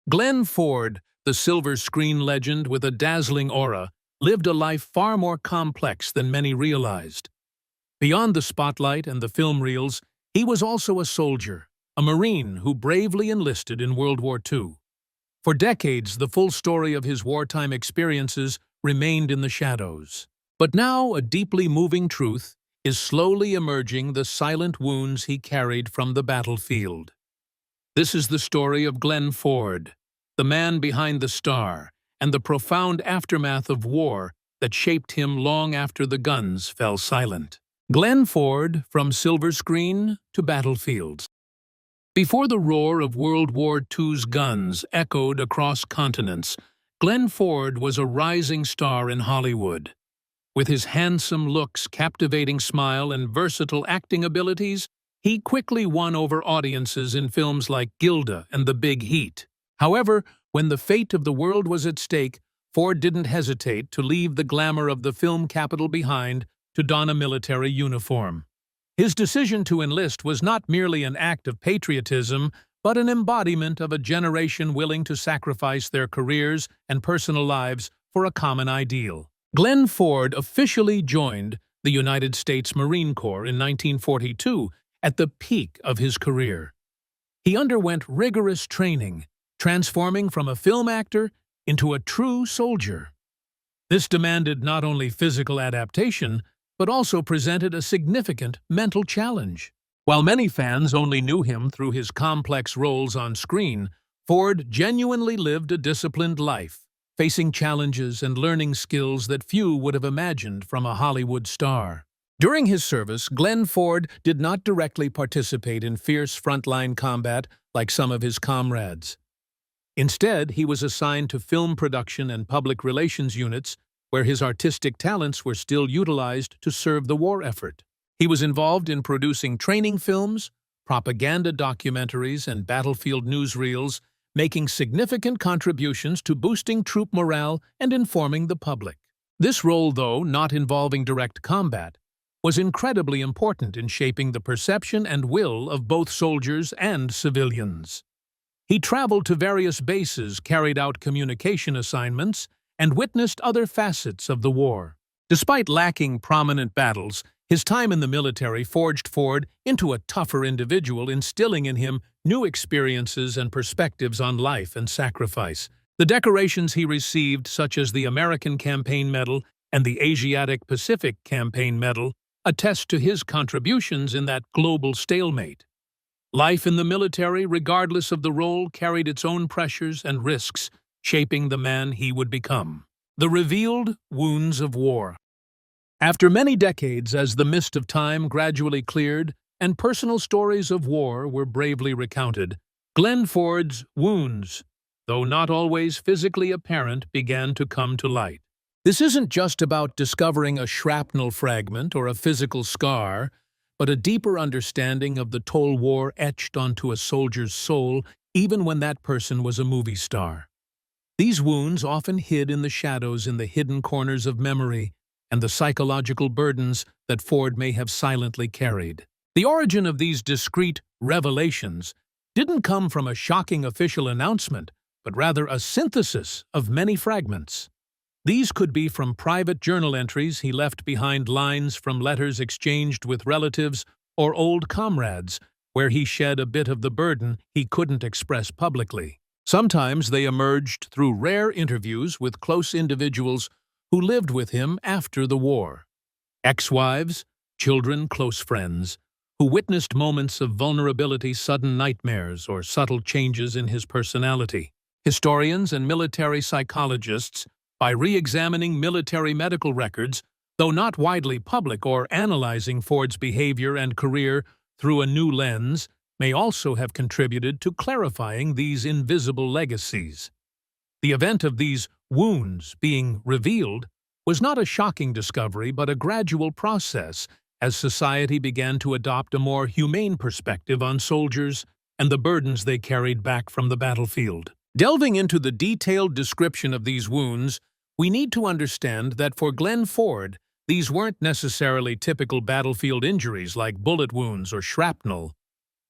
Glenn Ford, the silver screen legend with a dazzling aura, lived a life far more complex than many realized. Beyond the spotlight and the film reels, he was also a soldier, a Marine who bravely enlisted in World War II. For decades, the full story of his wartime experiences remained in the shadows. But now a deeply moving truth is slowly emerging: the silent wounds he carried from the battlefield. This is the story of Glenn Ford, the man behind the star, and the profound aftermath of war that shaped him long after the guns fell silent. Glenn Ford, from silver screen to battlefields. Before the roar of World War II's guns echoed across continents, Glenn Ford was a rising star in Hollywood. With his handsome looks, captivating smile, and versatile acting abilities, he quickly won over audiences in films like Gilda and The Big Heat. However, when the fate of the world was at stake, Ford didn't hesitate to leave the glamour of the film capital behind to don a military uniform. His decision to enlist was not merely an act of patriotism, but an embodiment of a generation willing to sacrifice their careers and personal lives for a common ideal. Glenn Ford officially joined the United States Marine Corps in 1942 at the peak of his career. He underwent rigorous training, transforming from a film actor into a true soldier. This demanded not only physical adaptation, but also presented a significant mental challenge. While many fans only knew him through his complex roles on screen, Ford genuinely lived a disciplined life, facing challenges and learning skills that few would have imagined from a Hollywood star. During his service, Glenn Ford did not directly participate in fierce frontline combat like some of his comrades. Instead, he was assigned to film production and public relations units, where his artistic talents were still utilized to serve the war effort. He was involved in producing training films, propaganda documentaries, and battlefield newsreels, making significant contributions to boosting troop morale and informing the public. This role, though not involving direct combat, was incredibly important in shaping the perception and will of both soldiers and civilians. He traveled to various bases, carried out communication assignments, and witnessed other facets of the war. Despite lacking prominent battles, his time in the military forged Ford into a tougher individual, instilling in him new experiences and perspectives on life and sacrifice. The decorations he received, such as the American Campaign Medal and the Asiatic Pacific Campaign Medal, attest to his contributions in that global stalemate. Life in the military, regardless of the role, carried its own pressures and risks, shaping the man he would become. The revealed wounds of war. After many decades, as the mist of time gradually cleared and personal stories of war were bravely recounted, Glenn Ford's wounds, though not always physically apparent, began to come to light. This isn't just about discovering a shrapnel fragment or a physical scar, but a deeper understanding of the toll war etched onto a soldier's soul, even when that person was a movie star. These wounds often hid in the shadows, in the hidden corners of memory, and the psychological burdens that Ford may have silently carried. The origin of these discreet revelations didn't come from a shocking official announcement, but rather a synthesis of many fragments. These could be from private journal entries he left behind, lines from letters exchanged with relatives, or old comrades, where he shed a bit of the burden he couldn't express publicly. Sometimes they emerged through rare interviews with close individuals who lived with him after the war. Ex-wives, children, close friends, who witnessed moments of vulnerability, sudden nightmares, or subtle changes in his personality. Historians and military psychologists, by re-examining military medical records, though not widely public, or analyzing Ford's behavior and career through a new lens, may also have contributed to clarifying these invisible legacies. The event of these wounds being revealed was not a shocking discovery, but a gradual process as society began to adopt a more humane perspective on soldiers and the burdens they carried back from the battlefield. Delving into the detailed description of these wounds, we need to understand that for Glenn Ford, these weren't necessarily typical battlefield injuries like bullet wounds or shrapnel.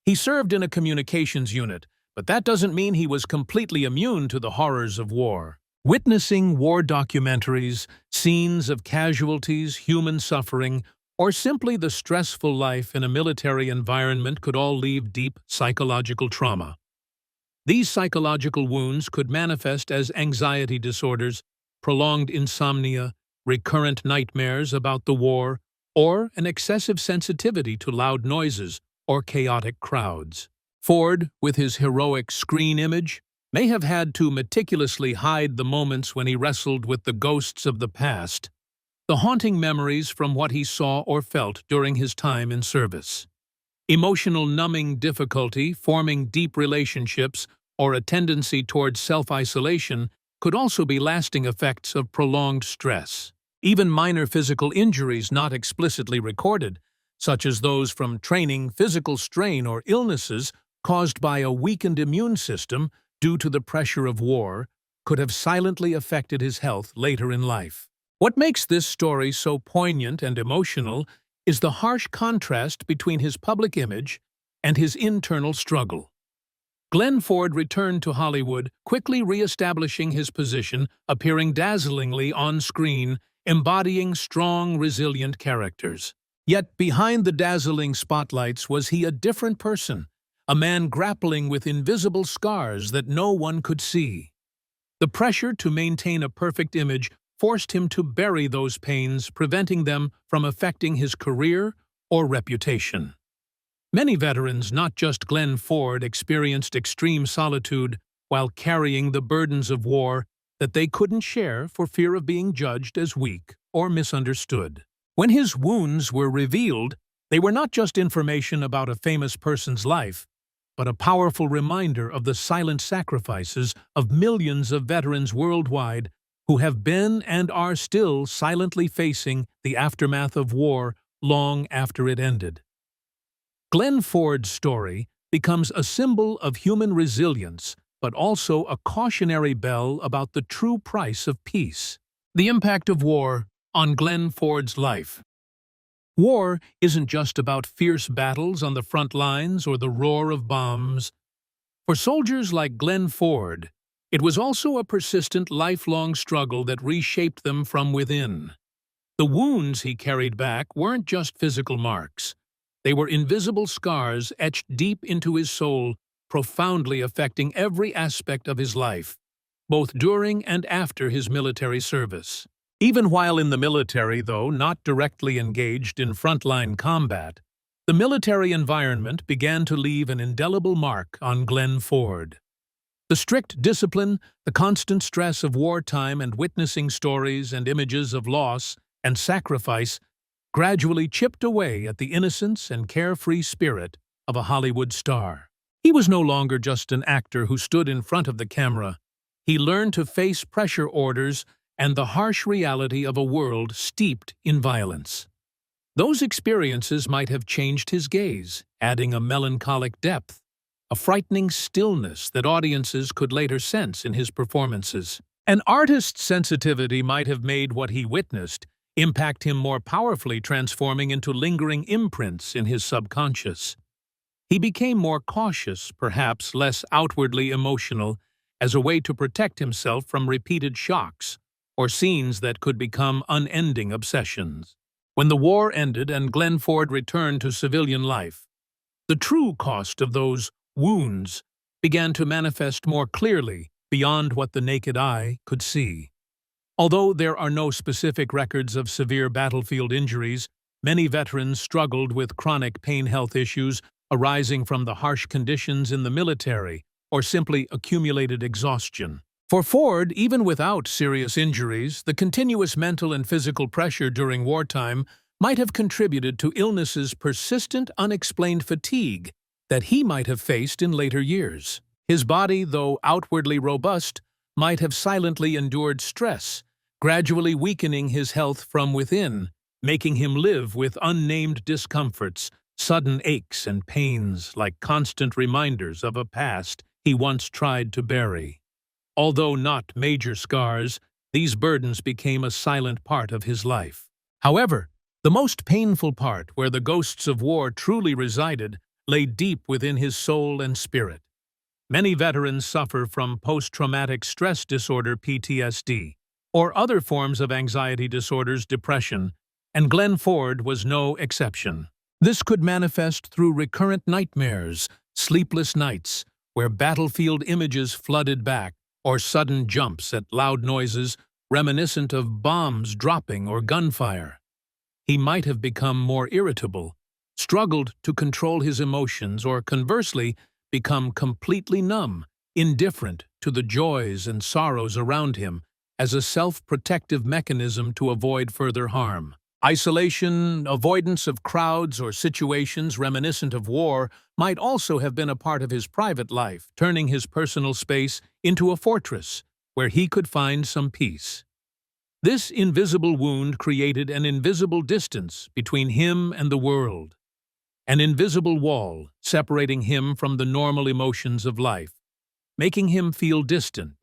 He served in a communications unit, But that doesn't mean he was completely immune to the horrors of war. Witnessing war documentaries, scenes of casualties, human suffering, or simply the stressful life in a military environment could all leave deep psychological trauma. These psychological wounds could manifest as anxiety disorders, prolonged insomnia, recurrent nightmares about the war, or an excessive sensitivity to loud noises or chaotic crowds. Ford, with his heroic screen image, may have had to meticulously hide the moments when he wrestled with the ghosts of the past, the haunting memories from what he saw or felt during his time in service. Emotional numbing difficulty, forming deep relationships, or a tendency towards self-isolation could also be lasting effects of prolonged stress. Even minor physical injuries not explicitly recorded, such as those from training, physical strain, or illnesses caused by a weakened immune system due to the pressure of war, could have silently affected his health later in life. What makes this story so poignant and emotional is the harsh contrast between his public image and his internal struggle. Glenn Ford returned to Hollywood, quickly re-establishing his position, appearing dazzlingly on screen, embodying strong, resilient characters. Yet behind the dazzling spotlights was he a different person, a man grappling with invisible scars that no one could see. The pressure to maintain a perfect image forced him to bury those pains, preventing them from affecting his career or reputation. Many veterans, not just Glenn Ford, experienced extreme solitude while carrying the burdens of war that they couldn't share for fear of being judged as weak or misunderstood. When his wounds were revealed, they were not just information about a famous person's life, but a powerful reminder of the silent sacrifices of millions of veterans worldwide who have been and are still silently facing the aftermath of war long after it ended. Glenn Ford's story becomes a symbol of human resilience, but also a cautionary bell about the true price of peace. The impact of war on Glenn Ford's life. War isn't just about fierce battles on the front lines or the roar of bombs. For soldiers like Glenn Ford, it was also a persistent, lifelong struggle that reshaped them from within. The wounds he carried back weren't just physical marks. They were invisible scars etched deep into his soul, profoundly affecting every aspect of his life, both during and after his military service. Even while in the military, though not directly engaged in frontline combat, the military environment began to leave an indelible mark on Glenn Ford. The strict discipline, the constant stress of wartime, and witnessing stories and images of loss and sacrifice gradually chipped away at the innocence and carefree spirit of a Hollywood star. He was no longer just an actor who stood in front of the camera. He learned to face pressure orders and the harsh reality of a world steeped in violence. Those experiences might have changed his gaze, adding a melancholic depth, a frightening stillness that audiences could later sense in his performances. An artist's sensitivity might have made what he witnessed impact him more powerfully, transforming into lingering imprints in his subconscious. He became more cautious, perhaps less outwardly emotional, as a way to protect himself from repeated shocks or scenes that could become unending obsessions. When the war ended and Glenn Ford returned to civilian life, the true cost of those wounds began to manifest more clearly beyond what the naked eye could see. Although there are no specific records of severe battlefield injuries, many veterans struggled with chronic pain health issues arising from the harsh conditions in the military or simply accumulated exhaustion. For Ford, even without serious injuries, the continuous mental and physical pressure during wartime might have contributed to illnesses, persistent, unexplained fatigue that he might have faced in later years. His body, though outwardly robust, might have silently endured stress, gradually weakening his health from within, making him live with unnamed discomforts, sudden aches and pains like constant reminders of a past he once tried to bury. Although not major scars, these burdens became a silent part of his life. However, the most painful part, where the ghosts of war truly resided, lay deep within his soul and spirit. Many veterans suffer from post-traumatic stress disorder (PTSD) or other forms of anxiety disorders, depression, and Glenn Ford was no exception. This could manifest through recurrent nightmares, sleepless nights, where battlefield images flooded back, or sudden jumps at loud noises reminiscent of bombs dropping or gunfire. He might have become more irritable, struggled to control his emotions, or conversely, become completely numb, indifferent to the joys and sorrows around him as a self-protective mechanism to avoid further harm. Isolation, avoidance of crowds or situations reminiscent of war might also have been a part of his private life, turning his personal space into a fortress where he could find some peace. This invisible wound created an invisible distance between him and the world, an invisible wall separating him from the normal emotions of life, making him feel distant,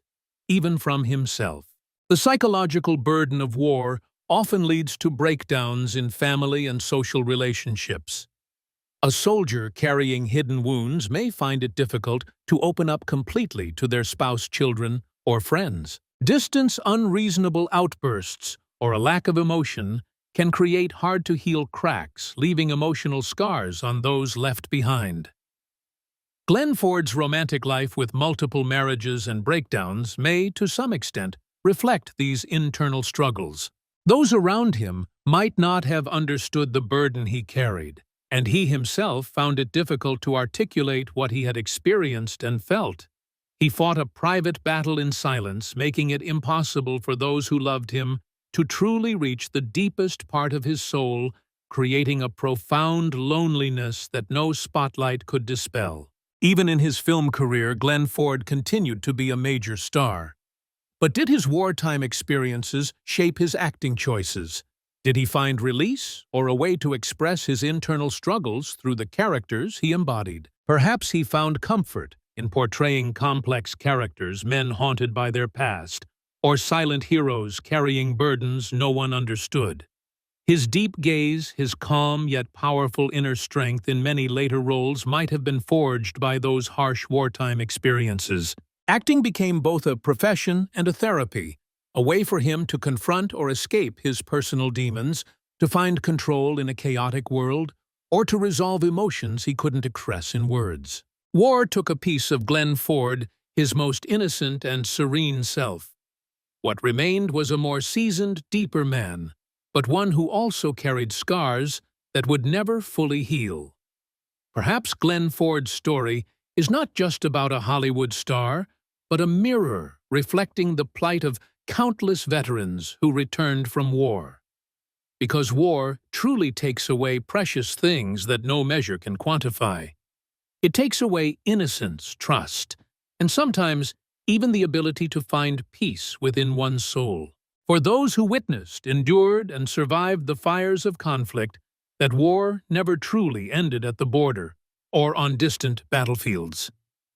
even from himself. The psychological burden of war often leads to breakdowns in family and social relationships. A soldier carrying hidden wounds may find it difficult to open up completely to their spouse, children, or friends. Distance, unreasonable outbursts, or a lack of emotion can create hard-to-heal cracks, leaving emotional scars on those left behind. Glenn Ford's romantic life with multiple marriages and breakdowns may, to some extent, reflect these internal struggles. Those around him might not have understood the burden he carried, and he himself found it difficult to articulate what he had experienced and felt. He fought a private battle in silence, making it impossible for those who loved him to truly reach the deepest part of his soul, creating a profound loneliness that no spotlight could dispel. Even in his film career, Glenn Ford continued to be a major star. But did his wartime experiences shape his acting choices? Did he find release or a way to express his internal struggles through the characters he embodied? Perhaps he found comfort in portraying complex characters, men haunted by their past, or silent heroes carrying burdens no one understood. His deep gaze, his calm yet powerful inner strength in many later roles might have been forged by those harsh wartime experiences. Acting became both a profession and a therapy, a way for him to confront or escape his personal demons, to find control in a chaotic world, or to resolve emotions he couldn't express in words. War took a piece of Glenn Ford, his most innocent and serene self. What remained was a more seasoned, deeper man, but one who also carried scars that would never fully heal. Perhaps Glenn Ford's story is not just about a Hollywood star, but a mirror reflecting the plight of countless veterans who returned from war. Because war truly takes away precious things that no measure can quantify. It takes away innocence, trust, and sometimes even the ability to find peace within one's soul. For those who witnessed, endured, and survived the fires of conflict, that war never truly ended at the border or on distant battlefields.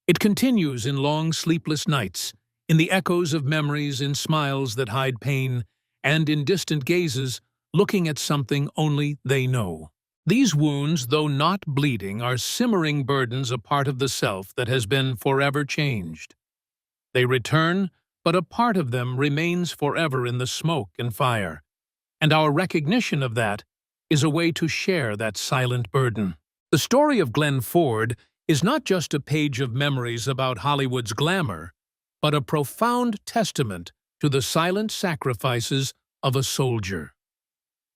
It continues in long, sleepless nights, in the echoes of memories, in smiles that hide pain, and in distant gazes, looking at something only they know. These wounds, though not bleeding, are simmering burdens, a part of the self that has been forever changed. They return, but a part of them remains forever in the smoke and fire, and our recognition of that is a way to share that silent burden. The story of Glenn Ford is not just a page of memories about Hollywood's glamour, but a profound testament to the silent sacrifices of a soldier.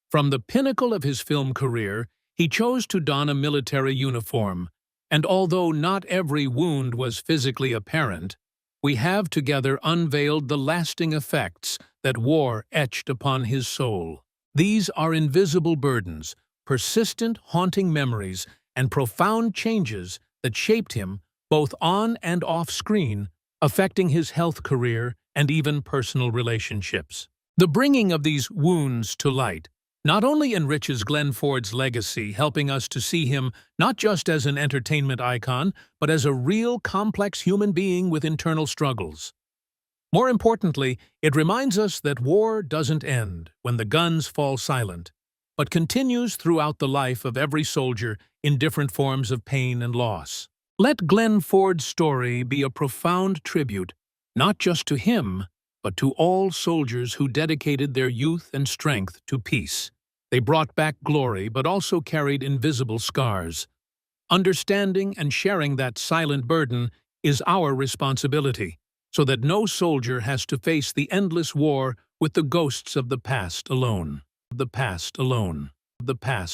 From the pinnacle of his film career, he chose to don a military uniform, and although not every wound was physically apparent, we have together unveiled the lasting effects that war etched upon his soul. These are invisible burdens, persistent, haunting memories, and profound changes that shaped him both on and off screen, affecting his health, career, and even personal relationships. The bringing of these wounds to light not only enriches Glenn Ford's legacy, helping us to see him not just as an entertainment icon, but as a real, complex human being with internal struggles. More importantly, it reminds us that war doesn't end when the guns fall silent, but continues throughout the life of every soldier in different forms of pain and loss. Let Glenn Ford's story be a profound tribute, not just to him, but to all soldiers who dedicated their youth and strength to peace. They brought back glory, but also carried invisible scars. Understanding and sharing that silent burden is our responsibility, so that no soldier has to face the endless war with the ghosts of the past alone. The past alone. The past.